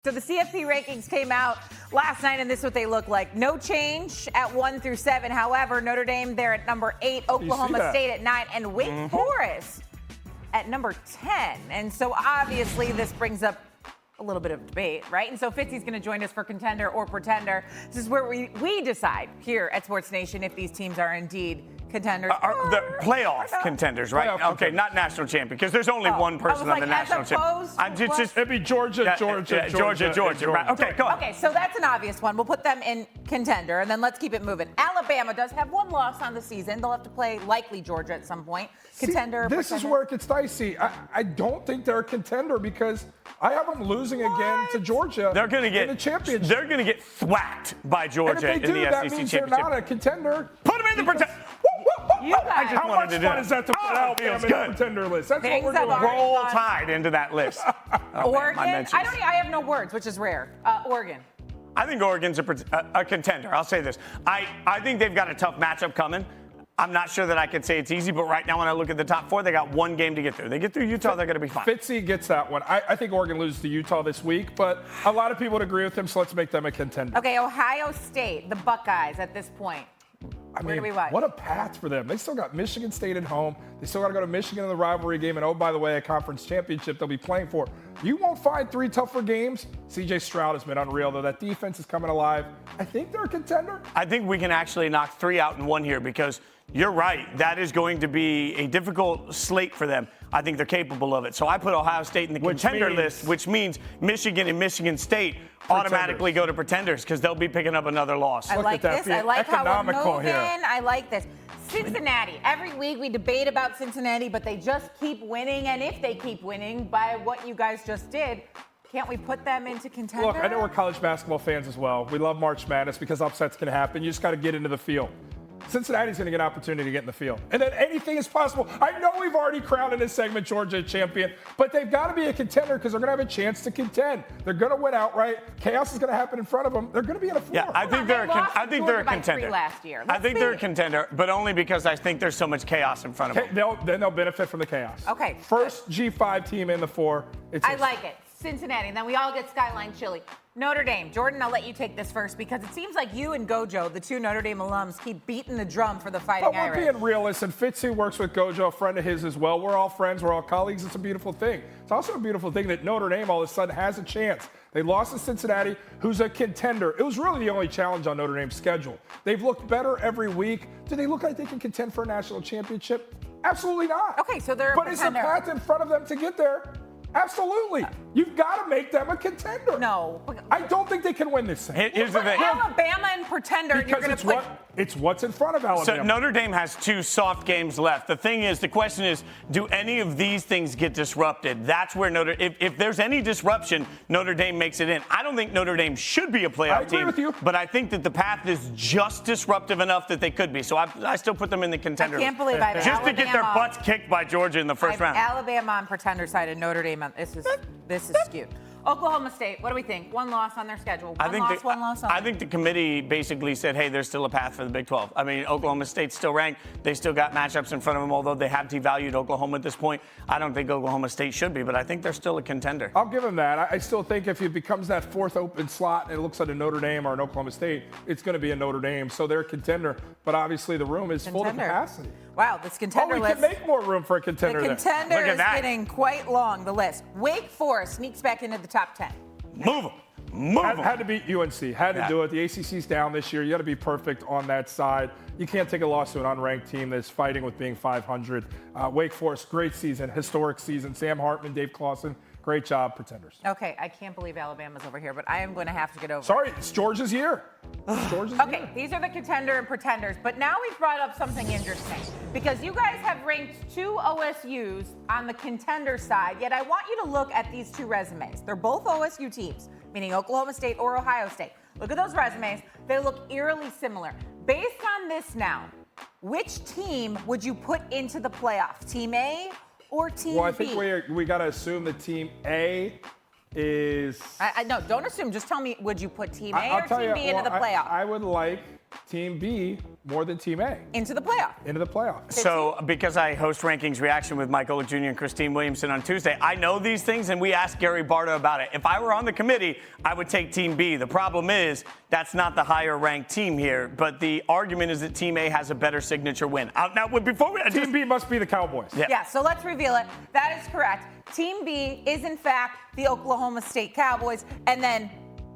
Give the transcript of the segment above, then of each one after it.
So the CFP rankings came out last night, and this is what they look like. No change at 1 through 7. However, Notre Dame, they're at number 8, Oklahoma State at 9, and Wake Forest at number 10. And so obviously this brings up a little bit of debate, right? And so Fitz is going to join us for Contender or Pretender. This is where we decide here at SportsNation if these teams are indeed contenders. The playoff contenders, right? Okay, not national champion, because there's only one person on the national champion. It'd be Georgia. Right. Okay, go on. Okay, so that's an obvious one. We'll put them in contender, and then let's keep it moving. Alabama does have one loss on the season. They'll have to play likely Georgia at some point. Contender. See, this is where it gets dicey. I don't think they're a contender because I have them losing again to Georgia. They're going to get in the championship. They're going to get thwacked by Georgia and if they do, in the that SEC means championship. They're not a contender. Put them in the pretender. You guys, How much fun is that to put Alabama in the pretender list? That's what we're doing. Roll Tide into that list. Oregon. I have no words, which is rare. Oregon. I think Oregon's a contender. I'll say this. I think they've got a tough matchup coming. I'm not sure that I could say it's easy, but right now when I look at the top 4, they got one game to get through. They get through Utah, they're going to be fine. Fitzy gets that one. I think Oregon loses to Utah this week, but a lot of people would agree with him, so let's make them a contender. Okay, Ohio State, the Buckeyes at this point. Where do we watch? What a path for them. They still got Michigan State at home. They still got to go to Michigan in the rivalry game. And, oh, by the way, a conference championship they'll be playing for. You won't find 3 tougher games. C.J. Stroud has been unreal, though. That defense is coming alive. I think they're a contender. I think we can actually knock 3 out in 1 here because you're right. That is going to be a difficult slate for them. I think they're capable of it. So I put Ohio State in the contender list, which means Michigan and Michigan State automatically go to pretenders because they'll be picking up another loss. I like this. I like how we're moving. Here. I like this. Cincinnati. Every week we debate about Cincinnati, but they just keep winning. And if they keep winning by what you guys just did, can't we put them into contender? Look, I know we're college basketball fans as well. We love March Madness because upsets can happen. You just got to get into the field. Cincinnati's going to get an opportunity to get in the field. And then anything is possible. I know we've already crowned in this segment Georgia a champion, but they've got to be a contender because they're going to have a chance to contend. They're going to win outright. Chaos is going to happen in front of them. They're going to be in a floor. Yeah, I think they're a contender. Last year. I think they're a contender, but only because I think there's so much chaos in front of them. Then they'll benefit from the chaos. Okay. First G5 team in the 4. I like it. Cincinnati, and then we all get Skyline Chili. Notre Dame. Jordan, I'll let you take this first because it seems like you and Gojo, the 2 Notre Dame alums, keep beating the drum for the Fighting Irish. We're being realists, and Fitz, who works with Gojo, a friend of his as well. We're all friends. We're all colleagues. It's a beautiful thing. It's also a beautiful thing that Notre Dame all of a sudden has a chance. They lost to Cincinnati, who's a contender. It was really the only challenge on Notre Dame's schedule. They've looked better every week. Do they look like they can contend for a national championship? Absolutely not. Okay, so they're But it's a path in front of them to get there. Absolutely. You've got to make them a contender. No. I don't think they can win this thing. Here's the thing. Alabama and pretender. Because you're going to put... it's what's in front of Alabama. So Notre Dame has 2 soft games left. The thing is, the question is, do any of these things get disrupted? That's where if there's any disruption, Notre Dame makes it in. I don't think Notre Dame should be a playoff team. I agree with you. But I think that the path is just disruptive enough that they could be. So I still put them in the contender. I can't believe I have Just Alabama, to get their butts kicked by Georgia in the first round. Alabama on pretender side and Notre Dame on this is skewed. Oklahoma State, what do we think? 1 loss on their schedule. One loss. I think the committee basically said, hey, there's still a path for the Big 12. I mean, Oklahoma State's still ranked. They still got matchups in front of them, although they have devalued Oklahoma at this point. I don't think Oklahoma State should be, but I think they're still a contender. I'll give them that. I still think if it becomes that 4th open slot and it looks like a Notre Dame or an Oklahoma State, it's going to be a Notre Dame. So they're a contender, but obviously the room is full to capacity. Wow, this contender list. We can make more room for a contender. The contender is getting quite long, the list. Wake Forest sneaks back into the top 10. Move them. Had to beat UNC. Had to do it. The ACC's down this year. You got to be perfect on that side. You can't take a loss to an unranked team that's fighting with being 500. Wake Forest, great season, historic season. Sam Hartman, Dave Clawson, great job, pretenders. Okay, I can't believe Alabama's over here, but I am going to have to get over Sorry, it's Georgia's year. Okay, these are the contender and pretenders, but now we've brought up something interesting because you guys have ranked 2 OSUs on the contender side, yet I want you to look at these 2 resumes. They're both OSU teams, meaning Oklahoma State or Ohio State. Look at those resumes. They look eerily similar. Based on this now, which team would you put into the playoff? Team A or Team B? Well, I think we got to assume that Team A is. No, don't assume. Just tell me, would you put Team A I'll or tell Team you, B into the playoff? I would like Team B more than Team A. Into the playoff. Into the playoff. So, because I host Rankings Reaction with Mike Golick Jr. and Christine Williamson on Tuesday, I know these things, and we asked Gary Barta about it. If I were on the committee, I would take Team B. The problem is that's not the higher-ranked team here, but the argument is that Team A has a better signature win. Now, before we... Team B must be the Cowboys. Yeah, so let's reveal it. That is correct. Team B is, in fact, the Oklahoma State Cowboys, and then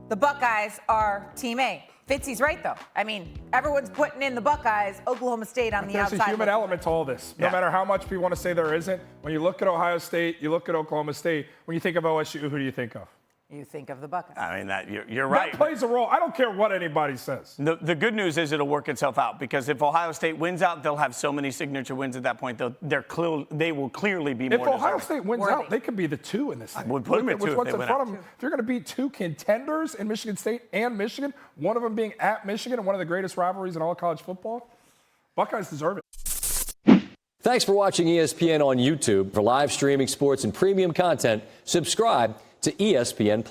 the Buckeyes are Team A. Fitzy's right, though. I mean, everyone's putting in the Buckeyes, Oklahoma State on the outside. There's a human element to all this. No matter how much people want to say there isn't, when you look at Ohio State, you look at Oklahoma State, when you think of OSU, who do you think of? You think of the Buckeyes. I mean, you're right. That plays a role. I don't care what anybody says. The good news is it'll work itself out, because if Ohio State wins out, they'll have so many signature wins at that point. They will clearly be more If Ohio deserving. State wins out, they could be the 2 in this thing. I would put them at 2 if what's they in win front out. of them. If you're going to beat 2 contenders in Michigan State and Michigan, one of them being at Michigan and one of the greatest rivalries in all of college football, Buckeyes deserve it. Thanks for watching ESPN on YouTube. For live streaming sports and premium content, subscribe to ESPN+.